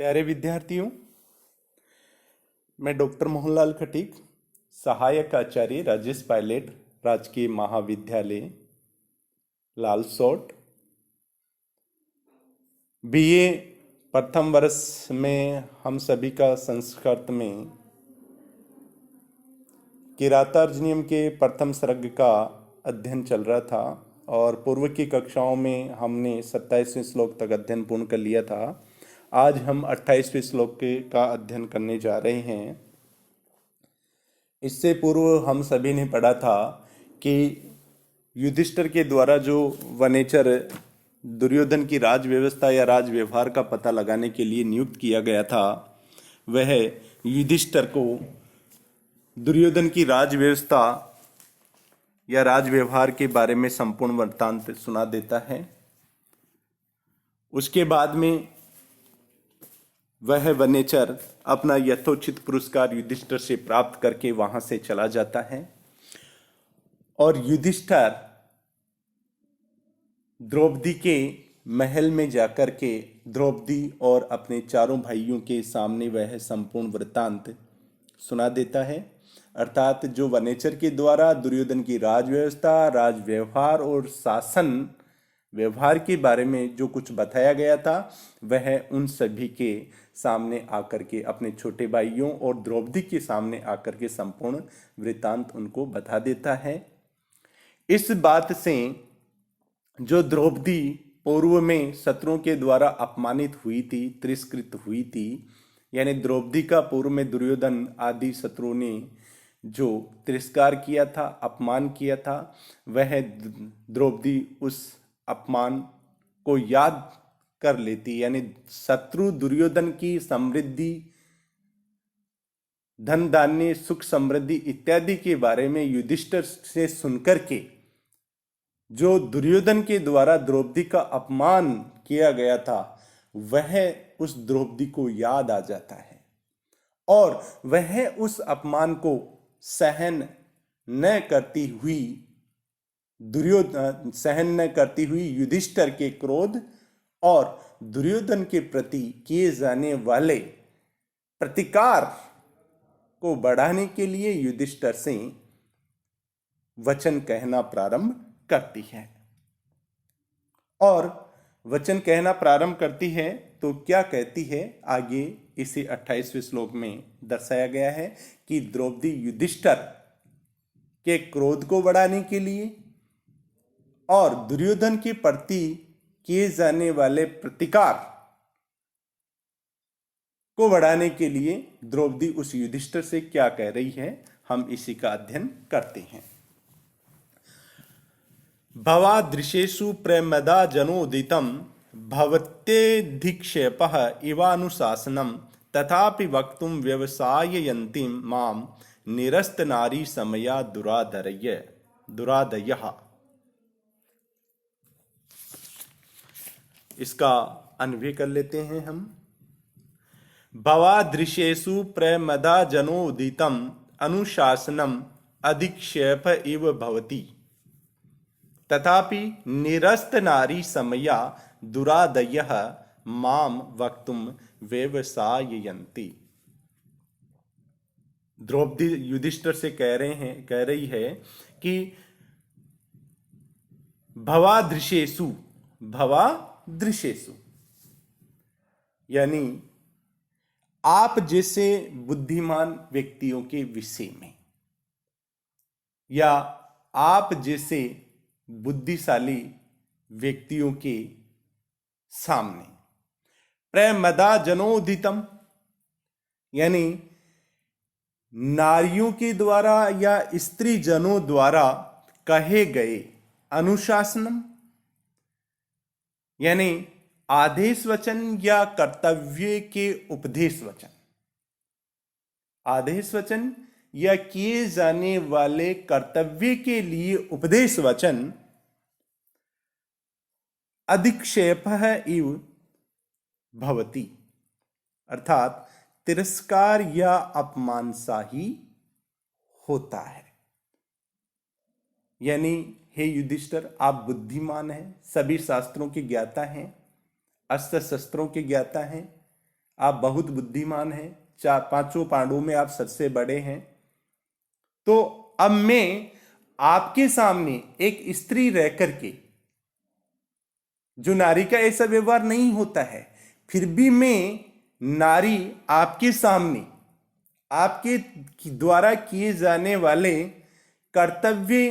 प्यारे विद्यार्थियों, मैं डॉक्टर मोहनलाल खटीक, सहायक आचार्य राजेश पायलट, राजकीय महाविद्यालय लालसोट, बीए प्रथम वर्ष में हम सभी का संस्कृत में किरातार्जुनीयम के प्रथम सर्ग का अध्ययन चल रहा था और पूर्व की कक्षाओं में हमने 27वें श्लोक तक अध्ययन पूर्ण कर लिया था। आज हम 28वें श्लोक का अध्ययन करने जा रहे हैं। इससे पूर्व हम सभी ने पढ़ा था कि युधिष्ठिर के द्वारा जो वनेचर दुर्योधन की राज व्यवस्था या राज व्यवहार का पता लगाने के लिए नियुक्त किया गया था, वह युधिष्ठिर को दुर्योधन की राज व्यवस्था या राज व्यवहार के बारे में संपूर्ण वृत्तांत सुना देता है। उसके बाद में वह वनेचर अपना यथोचित पुरस्कार युधिष्ठिर से प्राप्त करके वहां से चला जाता है और युधिष्ठिर द्रौपदी के महल में जाकर के द्रौपदी और अपने चारों भाइयों के सामने वह संपूर्ण वृत्तांत सुना देता है। अर्थात जो वनेचर के द्वारा दुर्योधन की राज व्यवस्था, राज व्यवहार और शासन व्यवहार के बारे में जो कुछ बताया गया था, वह उन सभी के सामने आकर के अपने छोटे भाइयों और द्रौपदी के सामने आकर के संपूर्ण वृत्तांत उनको बता देता है। इस बात से जो द्रौपदी पूर्व में शत्रुओं के द्वारा अपमानित हुई थी, तिरस्कृत हुई थी, यानी द्रौपदी का पूर्व में दुर्योधन आदि शत्रुओं ने जो तिरस्कार किया था, अपमान किया था, वह द्रौपदी उस अपमान को याद कर लेती। यानी शत्रु दुर्योधन की समृद्धि, धन धान्य, सुख समृद्धि इत्यादि के बारे में युधिष्ठिर से सुनकर के जो दुर्योधन के द्वारा द्रौपदी का अपमान किया गया था, वह उस द्रौपदी को याद आ जाता है और वह उस अपमान को सहन न करती हुई युधिष्ठिर के क्रोध और दुर्योधन के प्रति किए जाने वाले प्रतिकार को बढ़ाने के लिए युधिष्ठिर से वचन कहना प्रारंभ करती है। और वचन कहना प्रारंभ करती है तो क्या कहती है, आगे इसी 28वें श्लोक में दर्शाया गया है कि द्रौपदी युधिष्ठिर के क्रोध को बढ़ाने के लिए और दुर्योधन के प्रति किए जाने वाले प्रतिकार को बढ़ाने के लिए द्रौपदी उस युधिष्ठिर से क्या कह रही है, हम इसी का अध्ययन करते हैं। भवादृशेषु प्रेमदा जनोदितं भवत्यधिक्षेपः इवानुशासनं तथापि वक्तुं व्यवसाययन्तीं मां निरस्तनारी समया दुरादयः। इसका अन्वय कर लेते हैं हम। भवादृशेषु प्रेमदा जनोदितं अनुशासनम् अधिक्षेप इव भवति तथापि निरस्त नारी समया दुरादयः माम वक्तुम व्यवसाययन्ति। द्रौपदी युधिष्ठिर से कह रही है कि भवादृशेषु यानी आप जैसे बुद्धिमान व्यक्तियों के विषय में या आप जैसे बुद्धिशाली व्यक्तियों के सामने, प्रेमदा जनोदितम यानी नारियों के द्वारा या स्त्री जनों द्वारा कहे गए अनुशासनम यानी आदेश वचन या कर्तव्य के उपदेश वचन, आदेश वचन या किए जाने वाले कर्तव्य के लिए उपदेश वचन अधिक्षेप इव भवति अर्थात तिरस्कार या अपमान सा ही होता है। यानी हे युधिष्ठिर, आप बुद्धिमान हैं, सभी शास्त्रों के ज्ञाता हैं, अस्त्र शस्त्रों के ज्ञाता हैं, आप बहुत बुद्धिमान हैं, चार पांचों पांडवों में आप सबसे बड़े हैं, तो अब मैं आपके सामने एक स्त्री रह करके, जो नारी का ऐसा व्यवहार नहीं होता है, फिर भी मैं नारी आपके सामने आपके द्वारा किए जाने वाले कर्तव्य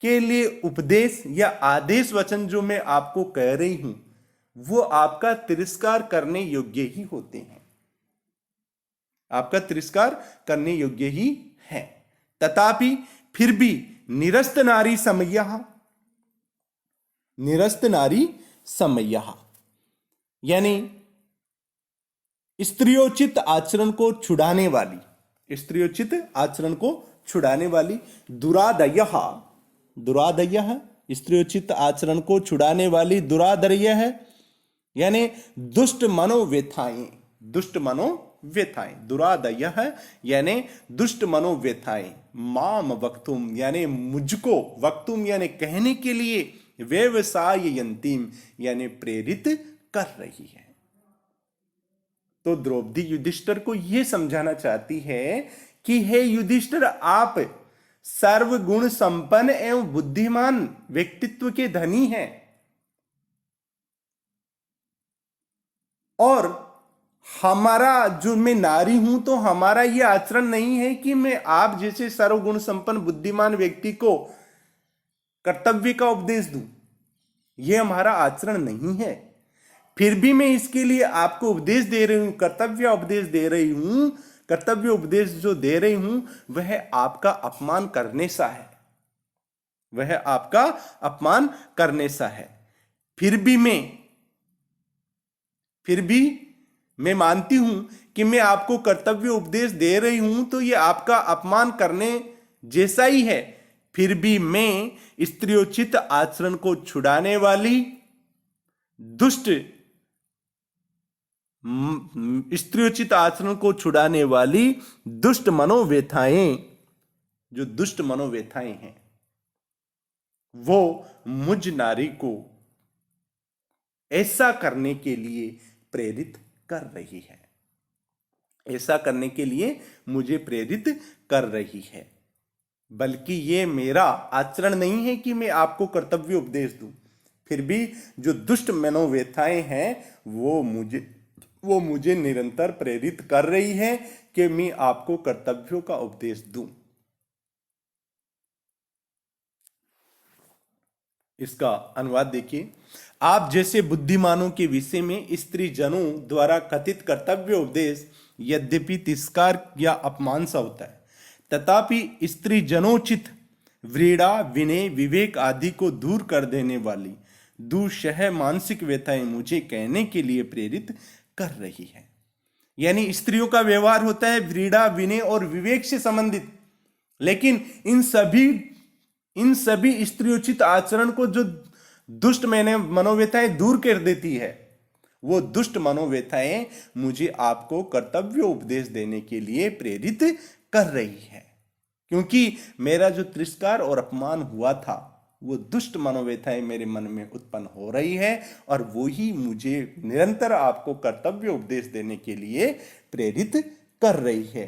के लिए उपदेश या आदेश वचन जो मैं आपको कह रही हूं, वो आपका तिरस्कार करने योग्य ही होते हैं, आपका तिरस्कार करने योग्य ही है। तथापि फिर भी निरस्त नारी समयः, निरस्त नारी समयः यानी स्त्रियोचित आचरण को छुड़ाने वाली, स्त्रियोचित आचरण को छुड़ाने वाली, दुरादयः, दुरादयः स्त्रियोचित आचरण को छुड़ाने वाली, दुरादयः यानी दुष्ट मनोव्यथाएं, दुष्ट मनोव्यथाएं, दुरादयः यानी दुष्ट मनोव्यथाएं, माम वक्तुम यानी मुझको, वक्तुम यानी कहने के लिए, व्यवसाययन्तीम यानी प्रेरित कर रही है। तो द्रौपदी युधिष्ठिर को यह समझाना चाहती है कि हे युधिष्ठिर, आप सर्वगुण संपन्न एवं बुद्धिमान व्यक्तित्व के धनी हैं, और हमारा जो, मैं नारी हूं तो हमारा यह आचरण नहीं है कि मैं आप जैसे सर्वगुण संपन्न बुद्धिमान व्यक्ति को कर्तव्य का उपदेश दूं, यह हमारा आचरण नहीं है। फिर भी मैं इसके लिए आपको उपदेश दे रही हूं, कर्तव्य उपदेश दे रही हूं, कर्तव्य उपदेश जो दे रही हूं वह आपका अपमान करने सा है, वह आपका अपमान करने सा है। फिर भी मैं मानती हूं कि मैं आपको कर्तव्य उपदेश दे रही हूं तो यह आपका अपमान करने जैसा ही है। फिर भी मैं स्त्रियोचित आचरण को छुड़ाने वाली, दुष्ट स्त्रियोचित आचरण को छुड़ाने वाली दुष्ट मनोव्यथाएं, जो दुष्ट मनोव्यथाएं हैं, वो मुझ नारी को ऐसा करने के लिए प्रेरित कर रही है, ऐसा करने के लिए मुझे प्रेरित कर रही है। बल्कि ये मेरा आचरण नहीं है कि मैं आपको कर्तव्य उपदेश दूं, फिर भी जो दुष्ट मनोव्यथाएं हैं वो मुझे निरंतर प्रेरित कर रही है कि मैं आपको कर्तव्यों का उपदेश दूं। इसका अनुवाद देखिए। आप जैसे बुद्धिमानों के विषय में स्त्री जनों द्वारा कथित कर्तव्य उपदेश यद्यपि तिरस्कार या अपमान सा होता है, तथापि स्त्री जनोचित व्रीड़ा, विनय, विवेक आदि को दूर कर देने वाली दुःसह मानसिक व्यथाएं मुझे कहने के लिए प्रेरित कर रही है। यानी स्त्रियों का व्यवहार होता है व्रीड़ा, विनय और विवेक से संबंधित, लेकिन इन सभी स्त्रियोचित आचरण को जो दुष्ट मनोव्यथाएं दूर कर देती है, वो दुष्ट मनोव्यथाएं मुझे आपको कर्तव्य उपदेश देने के लिए प्रेरित कर रही है। क्योंकि मेरा जो तिरस्कार और अपमान हुआ था, वो दुष्ट मनोव्यथाएं मेरे मन में उत्पन्न हो रही है, और वो ही मुझे निरंतर आपको कर्तव्य उपदेश देने के लिए प्रेरित कर रही है।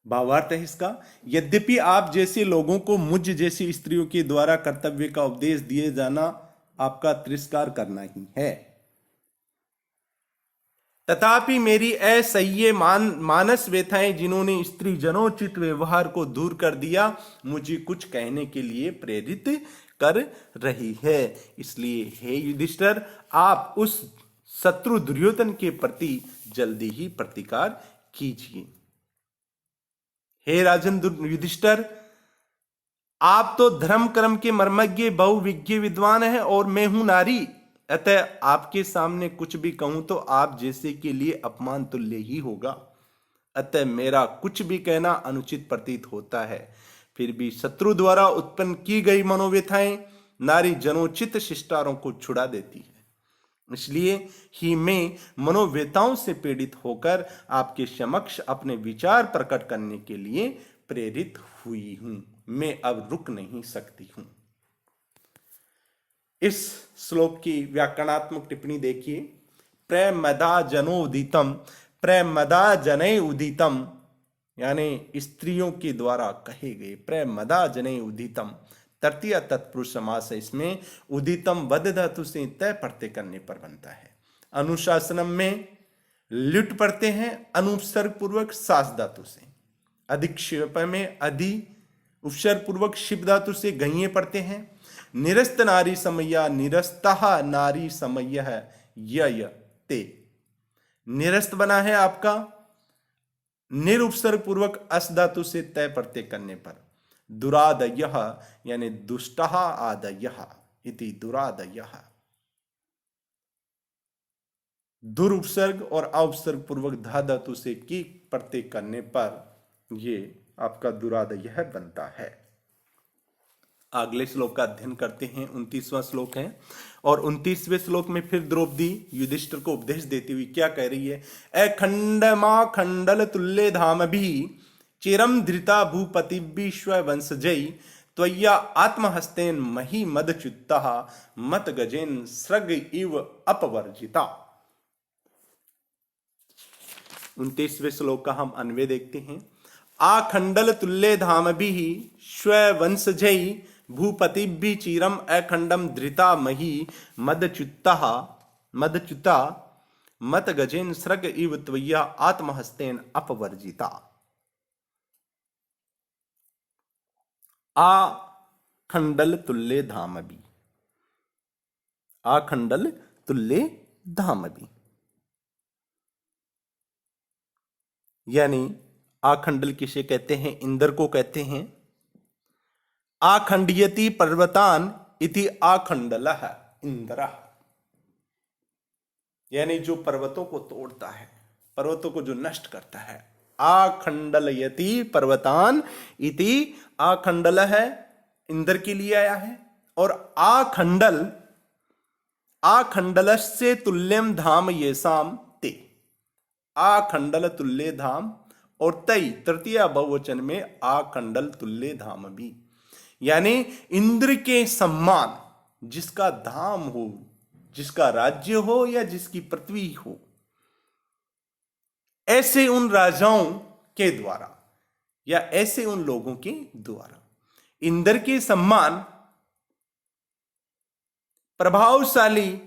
भावार्थ है इसका, यद्यपि आप जैसे लोगों को मुझ जैसी स्त्रियों के द्वारा कर्तव्य का उपदेश दिए जाना आपका तिरस्कार करना ही है, तथापि मेरी असह्य मानस व्यथाएं जिन्होंने स्त्री जनोचित व्यवहार को दूर कर दिया, मुझे कुछ कहने के लिए प्रेरित कर रही है। इसलिए हे युधिष्ठिर, आप उस शत्रु दुर्योधन के प्रति जल्दी ही प्रतिकार कीजिए। हे राजन युधिष्ठिर, आप तो धर्म कर्म के मर्मज्ञ बहुविज्ञ विद्वान हैं और मैं हूं नारी, अतः आपके सामने कुछ भी कहूं तो आप जैसे के लिए अपमान तुल्य ही होगा। अतः मेरा कुछ भी कहना अनुचित प्रतीत होता है। फिर भी शत्रु द्वारा उत्पन्न की गई मनोव्यथाएं नारी जनोचित शिष्टारों को छुड़ा देती है। इसलिए ही मैं मनोव्यथाओं से पीड़ित होकर आपके समक्ष अपने विचार प्रकट करने के लिए प्रेरित हुई हूं। मैं अब रुक नहीं सकती हूं। इस श्लोक की व्याकरणात्मक टिप्पणी देखिए। प्रेमदा जनोदितम, प्रेमदा जने उदितम, यानी स्त्रियों के द्वारा कहे गए, प्रेमदा जने उदितम, तृतीय तत्पुरुष समास है इसमें। उदितम वद धातु से तय प्रत्यय करने पर बनता है। अनुशासनम में लुट पढ़ते हैं अनुपसर्ग पूर्वक सास धातु से। अधिक्षेप में अधि उपसर्ग पूर्वक शिव धातु से गहिए पढ़ते हैं। निरस्त नारी समय्या, निरस्तः नारी समय्यः य ते, निरस्त बना है आपका निरुपसर्ग पूर्वक अस धातु से तय प्रत्यय करने पर। दुरादयः यानी दुष्टः आदयः इति दुरादयः। दुर उपसर्ग और अउपसर्ग पूर्वक धा धातु से की प्रत्यय करने पर ये आपका दुरादयः बनता है। अगले श्लोक का अध्ययन करते हैं। 29वां श्लोक है और 29वें श्लोक में फिर द्रौपदी युधिष्ठिर को उपदेश देती हुई क्या कह रही है? अखंडमा खंडल तुल्य धाम भी चिरम धृता भूपति विश्व वंशजय त्वय्या आत्महस्तेन मही मदच्युता मत गजेन सृग इव अपवर्जिता। 29वें श्लोक का हम अन्वय देखते हैं। आखंडल तुल्य धाम भी स्वंशजय भूपति भी चीरम अखंडम धृता मही मदच्युता मत गजेन सृग इव त्वय्या आत्महस्तेन अपवर्जिता। आखंडल तुल्य धाम भी, आखंडल तुल्य धाम भी यानी आखंडल किसे कहते हैं? इंद्र को कहते हैं। आखंडयति पर्वतान इति आखंडलः इंद्र, यानी जो पर्वतों को तोड़ता है, पर्वतों को जो नष्ट करता है। आखंडलयति पर्वतान इति आखंडल है इंद्र के लिए आया है। और आखंडल आखंडलस्य तुल्यम धाम येषाम ते, आखंडल तुल्य धाम और तई तृतीय बहुवचन में आखंडल तुल्य धाम भी, यानी इंद्र के सम्मान जिसका धाम हो, जिसका राज्य हो या जिसकी पृथ्वी हो, ऐसे उन राजाओं के द्वारा या ऐसे उन लोगों के द्वारा इंद्र के सम्मान प्रभावशाली,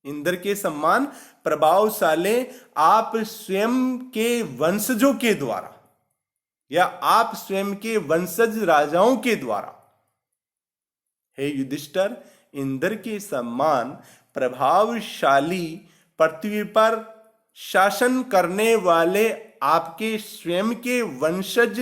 इंद्र के सम्मान प्रभावशाली आप स्वयं के वंशजों के द्वारा या आप स्वयं के वंशज राजाओं के द्वारा, हे युधिष्ठिर, इंद्र के सम्मान प्रभावशाली पृथ्वी पर शासन करने वाले आपके स्वयं के वंशज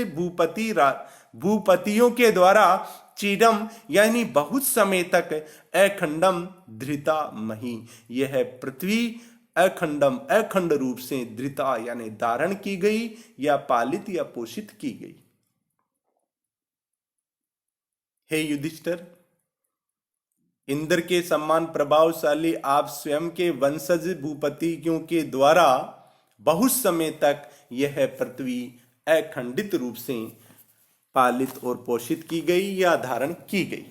भूपतियों के द्वारा चिरम यानी बहुत समय तक अखंडम धृता मही, यह पृथ्वी अखंडम अखंड रूप से धृता यानी धारण की गई या पालित या पोषित की गई। हे युधिष्ठिर, इंद्र के सम्मान प्रभावशाली आप स्वयं के वंशज भूपतियों के द्वारा बहुत समय तक यह पृथ्वी अखंडित रूप से पालित और पोषित की गई या धारण की गई।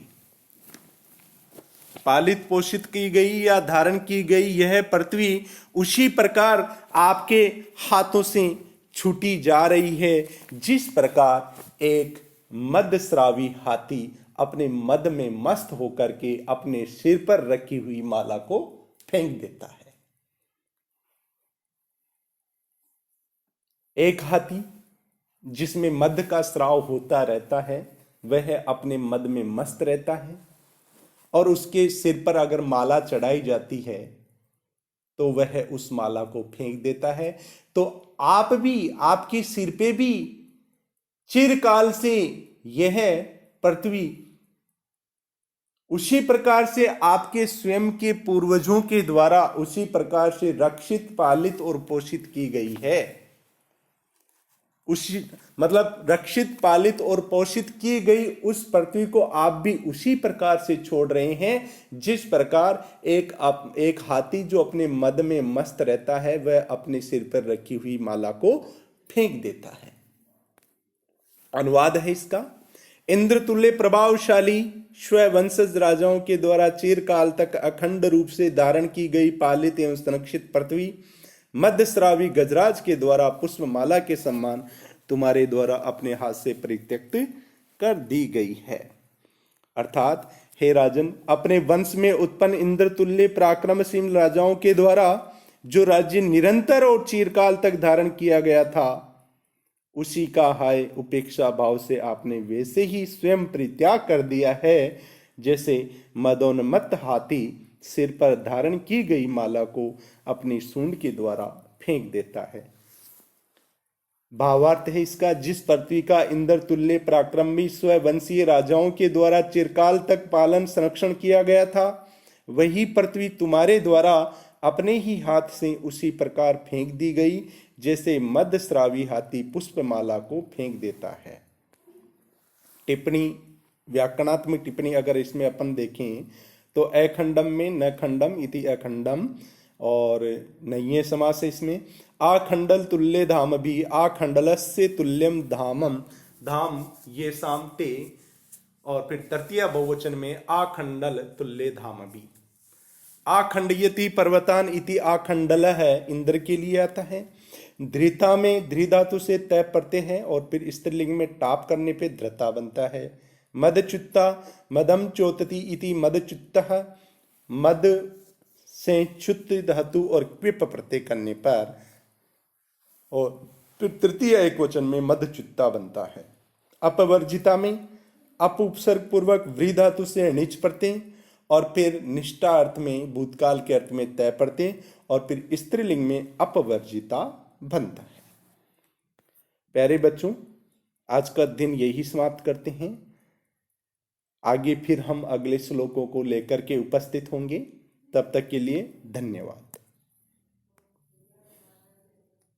पालित पोषित की गई या धारण की गई यह पृथ्वी उसी प्रकार आपके हाथों से छूटी जा रही है जिस प्रकार एक मदस्रावी हाथी अपने मद में मस्त होकर के अपने सिर पर रखी हुई माला को फेंक देता है। एक हाथी जिसमें मद का स्राव होता रहता है वह अपने मद में मस्त रहता है और उसके सिर पर अगर माला चढ़ाई जाती है तो वह उस माला को फेंक देता है। तो आप भी, आपके सिर पे भी चिरकाल से यह पृथ्वी उसी प्रकार से आपके स्वयं के पूर्वजों के द्वारा उसी प्रकार से रक्षित, पालित और पोषित की गई है। उसी मतलब रक्षित, पालित और पोषित की गई उस पृथ्वी को आप भी उसी प्रकार से छोड़ रहे हैं जिस प्रकार एक हाथी जो अपने मद में मस्त रहता है वह अपने सिर पर रखी हुई माला को फेंक देता है। अनुवाद है इसका, इंद्रतुल्य प्रभावशाली स्ववंशज राजाओं के द्वारा चिरकाल तक अखंड रूप से धारण की गई पालित एवं संरक्षित पृथ्वी मध्यश्रावी गजराज के द्वारा पुष्पमाला के सम्मान तुम्हारे द्वारा अपने हाथ से परित्यक्त कर दी गई है। अर्थात हे राजन, अपने वंश में उत्पन्न इंद्रतुल्य पराक्रमशील राजाओं के द्वारा जो राज्य निरंतर और चिरकाल तक धारण किया गया था, उसी का हाय उपेक्षा भाव से आपने वैसे ही स्वयं परित्याग कर दिया है, जैसे मदोन्मत्त हाथी सिर पर धारण की गई माला को अपनी सूंड के द्वारा फेंक देता है। भावार्थ है इसका, जिस पृथ्वी का इंद्रतुल्य पराक्रमी स्ववंशीय राजाओं के द्वारा चिरकाल तक पालन संरक्षण किया गया था, वही पृथ्वी तुम्हारे द्वारा अपने ही हाथ से उसी प्रकार फेंक दी गई जैसे मध्यश्रावी हाथी पुष्पमाला को फेंक देता है। टिप्पणी, व्याकरणात्मक टिप्पणी अगर इसमें अपन देखें तो अखंडम में न खंडम इति अखंडम, और नये समास है इसमें। आखंडल तुल्य धाम भी, आखंडलस्य तुल्यम धामम, धाम ये सामते, और फिर तृतीय बहुवचन में आखंडल तुल्य धाम भी। आखंडयति पर्वतान इति आखंडल है इंद्र के लिए आता है। धृता में धृ धातु से तय पड़ते हैं और फिर स्त्रीलिंग में टाप करने पे धृता बनता है। मदच्युत्ता मदम चोतति इति मदच्युत्तः, मद से च्युत धातु और क्विप प्रत्यय करने पर, और फिर तृतीय एक वचन में मदच्युत्ता बनता है। अपवर्जिता में अप उपसर्ग पूर्वक व्री धातु से नीच प्रत्यय और फिर निष्ठा अर्थ में भूतकाल के अर्थ में तय प्रत्यय और फिर स्त्रीलिंग में अपवर्जिता बनता है। प्यारे बच्चों, आज का दिन यही समाप्त करते हैं। आगे फिर हम अगले श्लोकों को लेकर के उपस्थित होंगे। तब तक के लिए धन्यवाद।